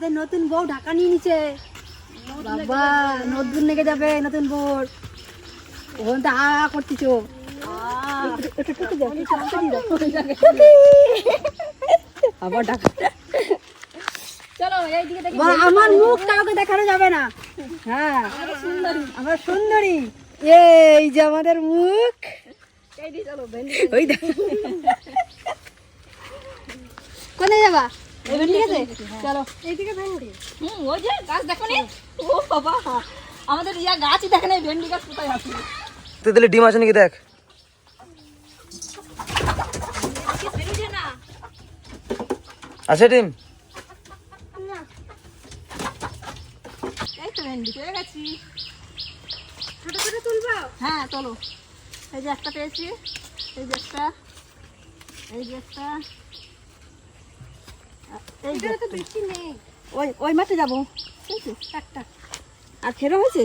আমাদের নতুন বউ ঢাকা নিয়ে নিচ্ছে বাবা, নতুন লেগে যাবে নতুন বউ। ওখান তো হা হা করতেছ। আবার ঢাকা। চলো এইদিকে দেখি। আমার মুখ কাউকে দেখানো যাবে না। হ্যাঁ আমার সুন্দরী, এই যে আমাদের মুখ। ওই দেখো কোথায় যাবা? ঠিক আছে চলো এইদিকে। ভেন্ডি ওই যে গাছ দেখো নি। ও বাবা, আমাদের ইয়া গাছই দেখে না, ভেন্ডি গাছ কোথায় আছে? তুই তাহলে ডিম আছে নাকি দেখ। আছে ডিম? এই তো ভেন্ডি পেয়ে গেছি। ছোট ছোট তুলবো? হ্যাঁ চলো। এই যে একটা পেয়েছি, এই যে একটা, এই যে একটা, এই যে তো বেশি নেই। ওই ওই মাঠে যাবো একটা। আর খেরো হয়েছে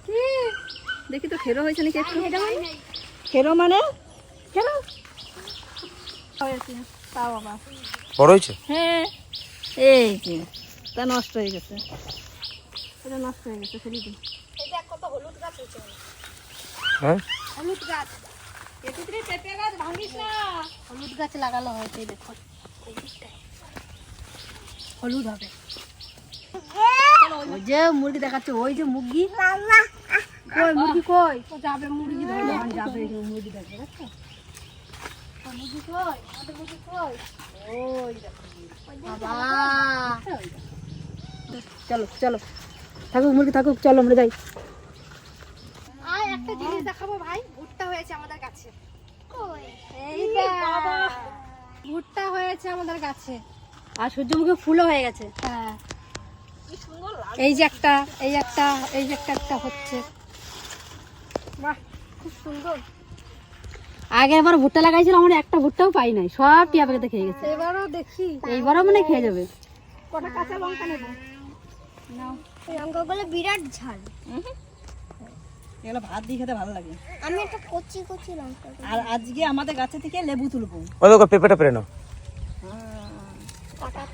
কি দেখি তো, খেরো হয়েছে নাকি একটু? খেরো মানে খেরো হয়েছে তাও বাবা বড় হয়েছে? হ্যাঁ এই যে তা নষ্ট হয়ে গেছে, এটা নষ্ট হয়ে গেছে ফেলে দিই। এই দেখ কত হলুদ গাছ হয়েছে। হ্যাঁ হলুদ গাছ, এটুকুরে পেঁপে গাছ ভাঙিস না। হলুদ গাছ লাগানো হয়েছে, দেখো হলুদ হবে। ওই যে মুরগি দেখাচ্ছে, ওই যে মুরগি কই, মুরগি কই? ও যাবে মুরগি ধরবে, যাবে মুরগি দেখবে। দেখো মুরগি কই, আমাদের মুরগি কই? ওই দেখো বাবা। চলো চলো থাকুক মুরগি থাকুক, চলো আমরা যাই। আর একটা জিনিস দেখাবো ভাই, ভুট্টা হয়েছে আমাদের গাছে। এই বাবা, ভুট্টা হয়েছে আমাদের গাছে, আর সূর্যমুখী ফুলও হয়ে গেছে। হ্যাঁ এই যে একটা, এই একটা, এই যে একটা একটা হচ্ছে। বাহ খুব সুন্দর। আগের বার ভুট্টা লাগাইছিল, আমরা একটা ভুট্টাও পাই নাই, সব টিয়া পাখিতে খেয়ে গেছে। এবারও দেখি, এইবারও মানে খেয়ে যাবে। কটা কাঁচা লঙ্কা নেবো? নাও। এই লঙ্কাগুলো বিরাট ঝাল। এগুলো ভাত দিয়ে খেতে ভালো লাগে। আমি একটা কচি কচি লঙ্কা, আর আজকে আমাদের গাছে থেকে লেবু তুলবো। ওই দেখো পেঁপেটা পেরে নাও।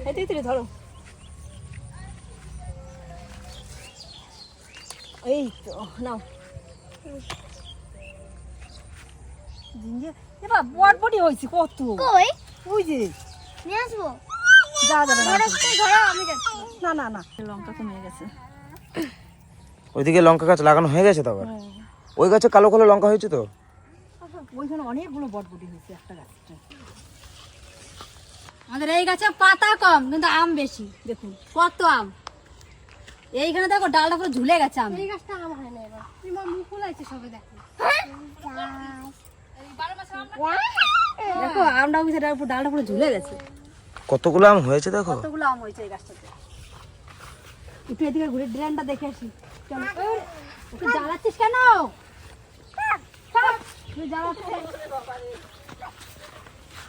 এটাই তুলে ধরো। এই তো নাও। এবার বটবটি হয়েছে কত। কই ওই যে নিয়ে আসবো? যা যাবে না। ধরো আমি যাচ্ছি। না না না, লঙ্কা কমে গেছে। ওইদিকে লঙ্কা গাছ লাগানো হয়ে গেছে তো আবার। ওই গাছে কালো কালো লঙ্কা হয়েছে তো। ওইখানে অনেকগুলো বটবটি হয়েছে একটা গাছটা। আমাদের এই গাছে পাতা কম কিন্তু আম বেশি। দেখুন কত আম, এইখানে দেখো ডালটা পুরো ঝুলে গেছে আম। এই গাছটা আম হয় না এবার, তোমার মুখ ফুলাইছে সবে। দেখো দেখো আমটা উঠে ডালটা পুরো ঝুলে গেছে। কতগুলো আম হয়েছে দেখো। কতগুলো আম হয়েছে এই গাছটাতে। একটু এদিকে ঘুরে ড্রেনটা দেখে আসি। চলো। ওকে জ্বালাচ্ছিস কেন? তুই জ্বালাচ্ছিস,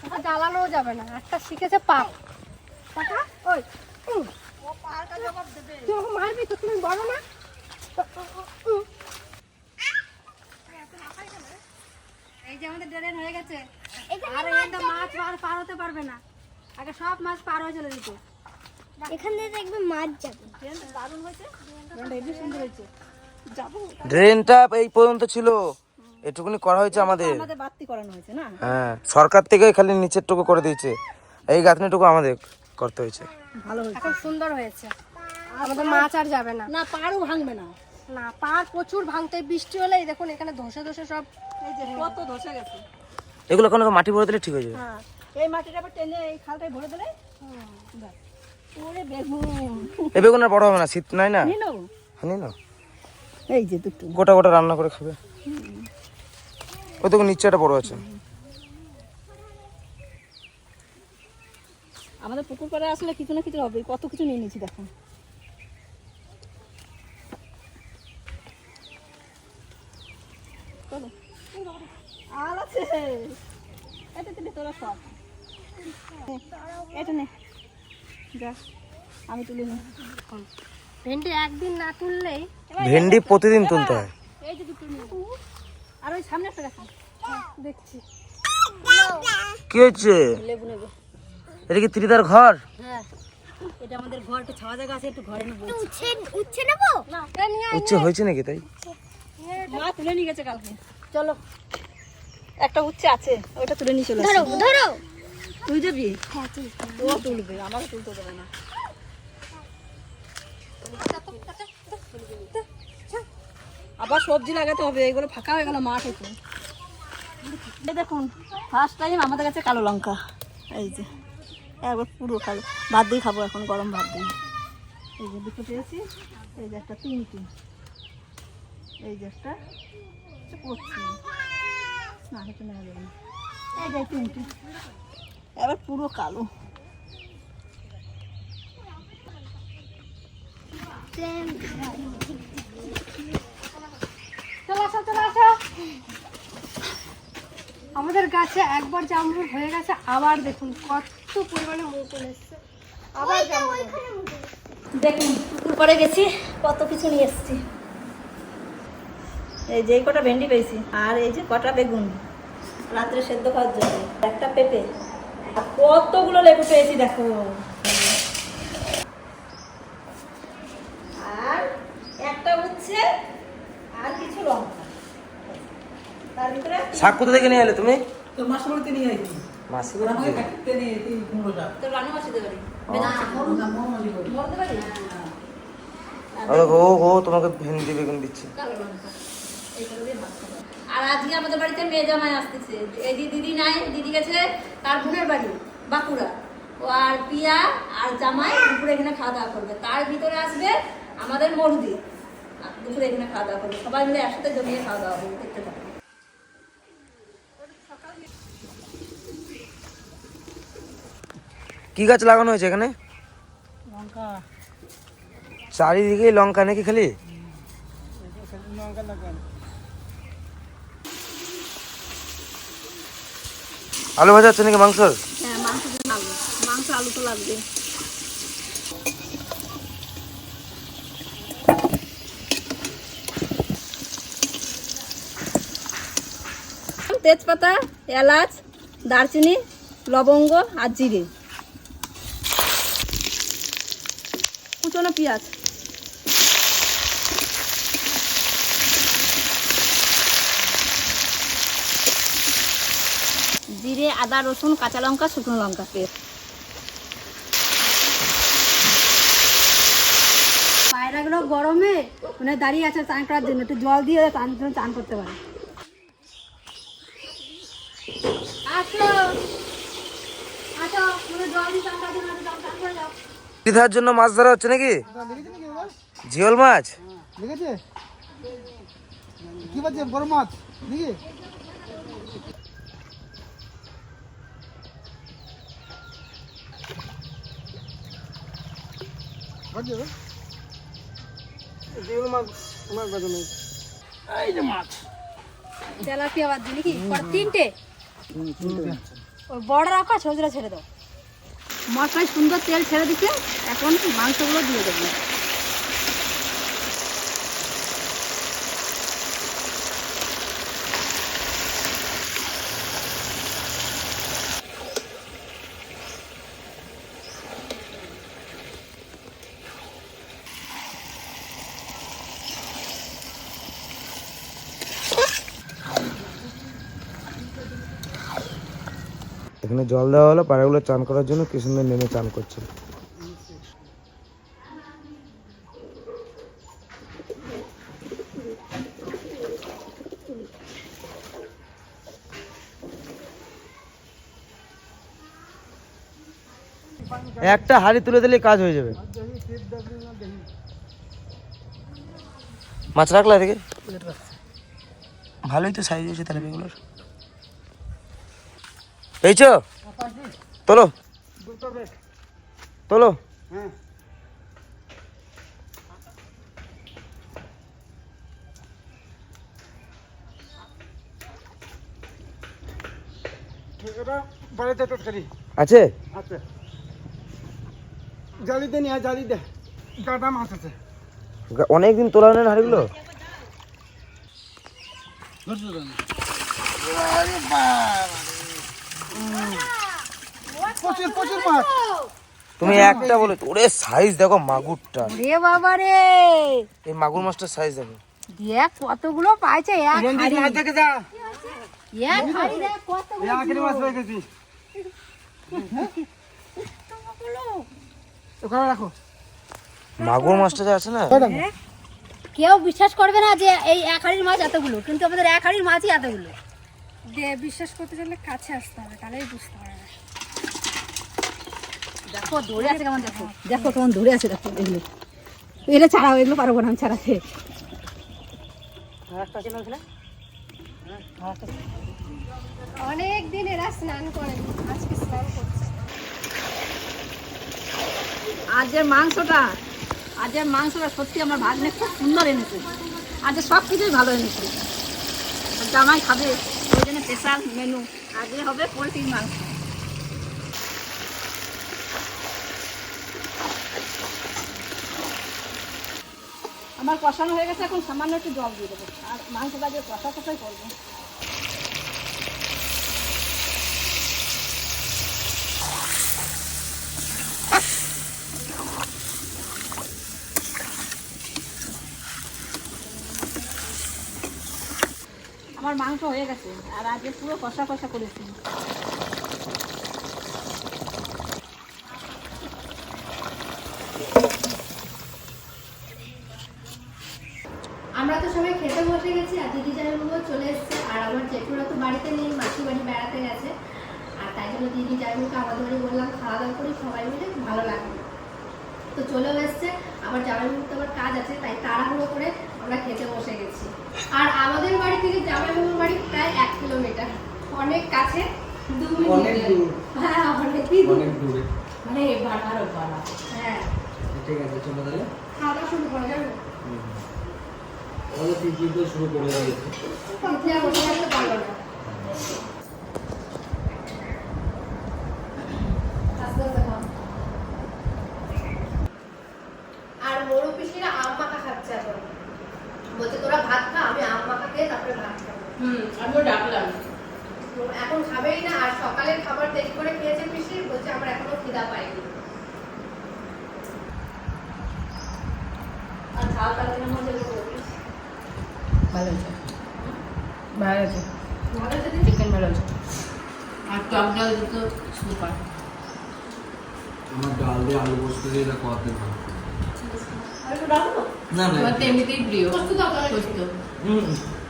ওকে জ্বালানো যাবে না, একটা শিখেছে পাপ। কাকা ওই তুই ওকে মারবি তো, তুমি বলো না। এই যে আমাদের ড্রেন হয়ে গেছে, আর এখানটা মাছ পার হতে পারবে না। আগে সব মাছ পার হয়ে চলে যেত, এখান থেকে দেখবে মাছ যাবে। দারুণ হয়েছে, হেবি সুন্দর হয়েছে। যাবো ড্রেনটা এই পর্যন্ত ছিল, এটুকুনি করা হয়েছে আমাদের। আমাদের বাতি করানো হয়েছে না। হ্যাঁ সরকার থেকে খালি নিচের টুকু করে দিয়েছে, এই গাঁথনিটুকু আমাদের করতে হয়েছে। ভালো হয়েছে, এখন সুন্দর হয়েছে। আমাদের মাছ আর যাবে না। না পারও ভাঙবে না। না পার প্রচুর ভাঙতে, বৃষ্টি হলেই দেখুন এখানে ধসে ধসে সব। এই যে কত ধসে গেছে। এগুলো কোনো মাটি ভরে দিলে ঠিক হয়ে যাবে। হ্যাঁ এই মাটিটা আবার টেনে এই খালটায় ভরে দিলে। ওরে বেগুন, এই বেগুন আর বড় হবে না, শীত নাই না। নিলো হানি না, এই যে দুটো গোটা গোটা রান্না করে খাবে। ওই দেখুন নিচে একটা বড় আছে। আমাদের পুকুর পাড়ে আসলে কিছু না কিছু হবে, কত কিছু নিয়ে নিয়েছি দেখো। আর আছে এটা তুলে তোরা সব, এটা নে যা, আমি তুলে নি। ভেন্ডি একদিন না তুললেই। ভেন্ডি প্রতিদিন তুলতে হয়। এই যে দুটো নিয়ে আর ওই সামনে একটা গাছ দেখছি। কি হয়েছে? লেবু নেবে। এটা কি ত্রিদার ঘর? হ্যাঁ এটা আমাদের ঘর, একটু ছাওয়া জায়গা আছে, একটু ঘরে নেবো। উচ্ছে নেবো না, এটা নিয়ে আয়। উচ্ছে হয়েছে নাকি তাই? মা তুলে নিয়ে গেছে কালকে। চলো, একটা উচ্ছে আছে, ওটা তুলে নিয়ে চলে ধরো আসো। ধরো। তুই যাবি? হ্যাঁ তুই ও তুলবে, আমাকে তুলতে দেবে না। আবার সবজি লাগাতে হবে, এগুলো ফাঁকা হয়ে গেল মাঠ হতো। এই দেখুন, ফার্স্ট টাইম আমাদের কাছে কালো লঙ্কা। এই যে একবার পুরো কালো, ভাত দিয়ে খাবো এখন, গরম ভাত দিয়ে। এই যে দুটো পেয়েছি, এই যে একটা, তিনটে, এই যে একটা করছি না, হেঁটে নেওয়া যাবে না। এই যে তিনটে, এবার পুরো কালো। চলে আসো চলে আসো। আমাদের গাছে একবার জামরুল হয়ে গেছে, আবার দেখুন কত পরিমাণে মুকুল এসছে। আবার জামরুল। দেখুন পুকুর পাড়ে গেছি, কত কিছু নিয়ে এসেছি। এই যে কটা ভেন্ডি পেয়েছি, আর এই যে কটা বেগুন রাত্রে সেদ্ধ খাওয়ার জন্য, একটা পেঁপে, আর কতগুলো লেবু পেয়েছি দেখো। আর একটা উচ্ছে, আর কিছু লঙ্কা, তার ভিতরে শাক কোথা থেকে নিয়ে এলে তুমি? তো মাসের বাড়িতে নিয়ে আইছি। মাসি ওরা আমাকে বলছে কাটতে নিয়ে এই কুমড়ো শাক। তো রানু মাসিদের বাড়ি, না, মরমালি করে। বলতে পারি ও তোমাকে ভেন্ডি বেগুন দিচ্ছে। কালো লঙ্কা, এইগুলো দিয়ে ভাত খাবো। আর আজকে আমাদের বাড়িতে মেয়ে জামাই আসতেছে। এই যে দিদি নাই, দিদি গেছে তার বোনের বাড়ি বাঁকুড়া। ও আর পিয়া আর জামাই দুপুরে এখানে খাওয়া দাওয়া করবে। তার ভিতরে আসবে আমাদের মরুদি, দুপুরে এখানে খাওয়া দাওয়া করবে। সবাই মিলে একসাথে জমিয়ে খাওয়া দাওয়া করবে, দেখতে থাকবে। কি গাছ লাগানো হয়েছে এখানে? লঙ্কা, চারিদিকে লঙ্কা নাকি খালি? লঙ্কা লাগানো। আলু ভাজা হচ্ছে নাকি মাংস? হ্যাঁ, মাংস আলু, মাংস আলু তো লাগবে। তেজপাতা, এলাচ, দারচিনি, লবঙ্গ আর জিরে, কুচনো পেঁয়াজ, জিরে, আদা, রসুন, কাঁচা লঙ্কা, শুকনো লঙ্কা পেস্ট। পায়রাগুলো গরমে মানে দাঁড়িয়ে আছে চান করার জন্য, একটু জল দিয়ে চান করতে পারে। আসো আসো, মানে জল দিয়ে চান করার জন্য চান করে যাও। দিদার জন্য মাছ ধরা হচ্ছে নাকি? লেগেছে নাকি এবার? জিওল মাছ? লেগেছে? কি বলছে, বড় মাছ নাকি? জিওল মাছ আমার বাজে নেই। এই যে মাছ। তেলাপিয়া বাদ দিলি কি তিনটে, ওই বড় রাখো, ছোটরা ছেড়ে দাও। মশলায় সুন্দর তেল ছেড়ে দিচ্ছে, এখন মাংসগুলো দিয়ে দেবো। এখানে জল দেওয়া হলো পায়রাগুলো চান করার জন্য, কি সুন্দর নেমে চান করছে। একটা হাড়ি তুলে দিলে কাজ হয়ে যাবে। মাছ রাখলা এদিকে? ভালোই তো সাইজ হয়েছে তাহলে এগুলোর। পেয়েছো? তোলো তোলো। হ্যাঁ, এটা বাড়িতে তরকারি আছে? আছে। জালি দে নিয়ে, জালি দে, গাদা মাছ আছে। অনেকদিন তোলা নেন হাড়িগুলো। প্রচুর প্রচুর মাছ। তুমি একটা বলে, ওরে সাইজ দেখো মাগুরটা, রে বাবা রে, এই মাগুর মাছটার সাইজ দেখো। দেখ কতগুলো পাইছে এক হাড়ি। মাছ দেখে যা, এক হাড়ি দেখ কতগুলো আখেরি মাছ পেয়ে গেছি। ওখানে রাখো। মাগুর মাছটা যে আছে না, কেউ বিশ্বাস করবে না যে এই এক হাড়ির মাছ এতগুলো, কিন্তু আমাদের এক হাড়ির মাছই এতগুলো। বিশ্বাস করতে চাইলে কাছে আসতে হবে, তাহলেই বুঝতে পারবে। দেখো ধরে আছে কেমন, দেখো দেখো কেমন ধরে আছে, দেখো এগুলো, এগুলো ছাড়াও, এগুলো পারবো না আমি ছাড়াতে। অনেক দিন এরা স্নান করেন, আজকে স্নান করছে। আজের মাংসটা সত্যি আমার ভাগ্নে খুব সুন্দর এনেছে। আজকে সব কিছুই ভালো এনেছে। জামাই খাবে, ওই জন্য স্পেশাল মেনু আজকে হবে পোলট্রির মাংস। আমার কষানো হয়ে গেছে, এখন সামান্য একটু জল দিয়ে দেবো, আর মাংসটা আজকে কষাই করবো। আমার মাংস হয়ে গেছে, আর আজকে পুরো কষা করেছি। আমরা তো সবাই খেতে বসে গেছি, আর দিদি জামাইবাবু চলে এসেছে, আর আমার জেঠুরা তো বাড়িতে নেই, মাসি বাড়ি বেড়াতে গেছে। আর তাই জন্য দিদি জামাইবাবুকে আমাদের বাড়ি বললাম খাওয়া দাওয়া করি সবাই মিলে, ভালো লাগবে। তো চলেও এসছে, আবার জামাইবাবুর তো আবার কাজ আছে, তাই তাড়াহুড়ো করে আমরা খেতে বসে গেছি। আর আমাদের বাড়ি থেকে জামাইবাবুর বাড়ি প্রায় 1 কিলোমিটার, অনেক কাছে, 2 মিনিট। হ্যাঁ অনেকই দূরে, মানে ভাড়ারও ভাড়া। হ্যাঁ ঠিক আছে, চলো তাহলে খাওয়া দাওয়া শুরু করা যাবে। তাহলে তুই তো শুরু করে দিবি। বসে থাকতে পারবো না। আস্তে আস্তে খাও। আর বড় পিসিরা আম মাখা খাচ্ছে এখন, বলছে তোরা ভাত খা, আমি আম মাখা খেয়ে তারপরে ভাত খাবো। আমিও ডাকলাম। তো এখন খাবেই না, আর সকালের খাবার দেরি করে খেয়েছে পিসি, বলছে আমার এখনো খিদা পাইনি। আর ঝাল তাড়াতাড়ির মধ্যে ভালো আছে, ভালো আছে, ভালো যদি চিকেন ভালো আছে, আর টক ডাল তো সুপার। আমার ডাল দিয়ে আলু পোস্ত দিয়ে এটা খাওয়াতে ভালো। আর একটু ডাকবো। না না, আমার তো এমনিতেই প্রিয় পোস্ত দাও তাহলে। পোস্ত।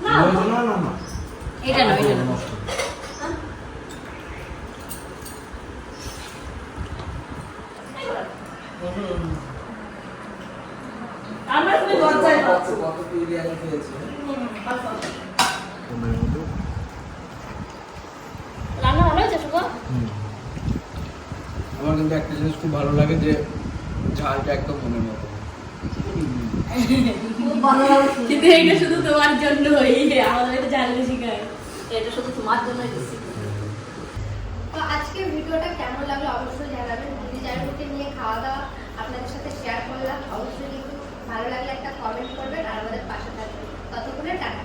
না না না না, এটা নয়, এটা নয়। আমরা তুমি লজ্জায় পাচ্ছি। কত বিরিয়ানি খেয়েছি। রান্না ভালো হয়েছে শুভ? আমার কিন্তু একটা জিনিস খুব ভালো লাগে, যে ঝালটা একদম মনের মতো। কিন্তু এইটা শুধু তোমার জন্যই, আমাদের এটা জানলে শিখায়। এটা শুধু তোমার জন্যই দিচ্ছি। তো আজকের ভিডিওটা কেমন লাগলো অবশ্যই জানাবেন। দিদি জামাইবাবুকে নিয়ে খাওয়া দাওয়া আপনাদের সাথে শেয়ার করলাম, অবশ্যই কিন্তু ভালো লাগলে একটা কমেন্ট করবেন, আর আমাদের পাশে থাকবেন। ততক্ষণে টাটা।